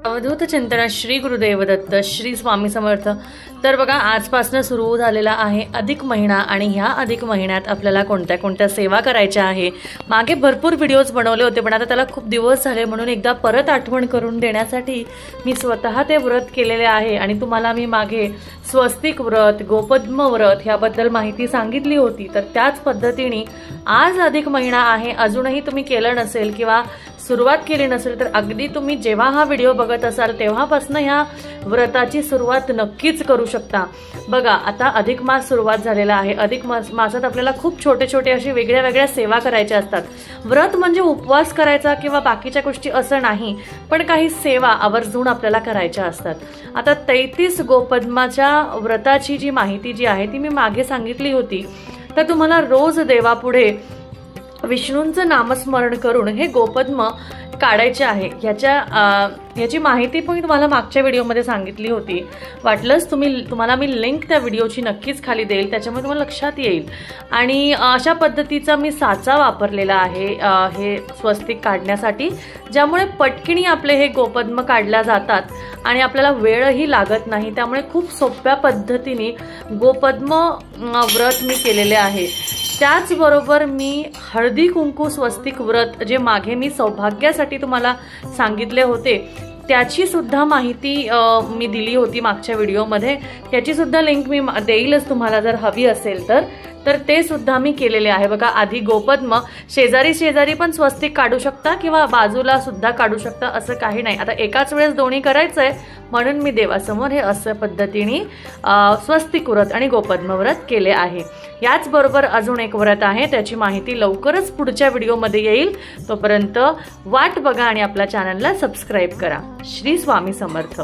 अवधूत चिंतन श्री गुरुदेव दत्त श्री स्वामी समर्थ। तर बघा आजपासून सुरू झालेला आहे अधिक महिना आणि ह्या अधिक महिन्यात आपल्याला कोणत्या कोणत्या सेवा करायच्या आहे। मागे भरपूर व्हिडिओज बनवले होते पण आता त्याला खूप दिवस झाले म्हणून एकदा परत आठवण करून देण्यासाठी मी स्वतः ते व्रत केलेले आहे। आणि तुम्हाला मी मागे स्वस्तिक व्रत गोपद्म व्रत याबद्दल माहिती सांगितली होती। तर त्याच पद्धतीने आज अधिक महिना आहे, अजूनही तुम्ही केलं नसेल किंवा सुरुवात केली नसेल तर अगदी तुम्ही जेव्हा हा व्हिडिओ बघत असाल तेव्हापासून ह्या व्रताची सुरुवात नक्कीच करू शकता। बघा आता अधिक मास सुरुवात झालेला आहे। अधिक मासात आपल्याला खूप छोटे छोटे अशी वेगळ्या वेगळ्या सेवा करायच्या असतात। व्रत म्हणजे उपवास करायचा किंवा बाकीच्या गोष्टी असं नाही, पण काही सेवा आवर्जून आपल्याला करायच्या असतात। आता 33 गोपद्माच्या व्रताची जी माहिती जी आहे ती मी मागे सांगितली होती। तर तुम्हाला रोज देवापुढे विष्णूंचं नामस्मरण करून हे गोपद्म काढायचे आहे। याची माहिती पण तुम्हाला मागच्या व्हिडिओमध्ये सांगितली होती। वाटलंच तुम्हाला मी लिंक त्या व्हिडिओची नक्कीच खाली देईल, त्याच्यामुळे तुम्हाला लक्षात येईल। आणि अशा पद्धतीचा मी साचा वापरलेला आहे हे स्वस्तिक काढण्यासाठी, ज्यामुळे पटकिणी आपले हे गोपद्म काढल्या जातात आणि आपल्याला वेळही लागत नाही। त्यामुळे खूप सोप्या पद्धतीने गोपद्म व्रत मी केलेले आहे। त्याचबरोबर मी हळदी कुंकू स्वस्तिक व्रत जे मागे मी सौभाग्यासाठी तुम्हाला सांगितले होते त्याची सुद्धा माहिती मी दिली होती मागच्या व्हिडिओमध्ये। त्याची सुद्धा लिंक मी देईलच तुम्हाला जर हवी असेल तर ते सुद्धा मी केलेले आहे। बघा आधी गोपद्म शेजारी पण स्वस्तिक काढू शकता किंवा बाजूला सुद्धा काढू शकता, असं काही नाही। आता एकाच वेळेस दोन्ही करायचंय म्हणून मी देवासमोर हे असं पद्धतीने स्वस्तिक व्रत आणि गोपद्म व्रत केले आहे। याचबरोबर अजून एक व्रत आहे, त्याची माहिती लवकरच पुढच्या व्हिडिओमध्ये येईल। तोपर्यंत वाट बघा आणि आपल्या चॅनलला सबस्क्राईब करा। श्री स्वामी समर्थ।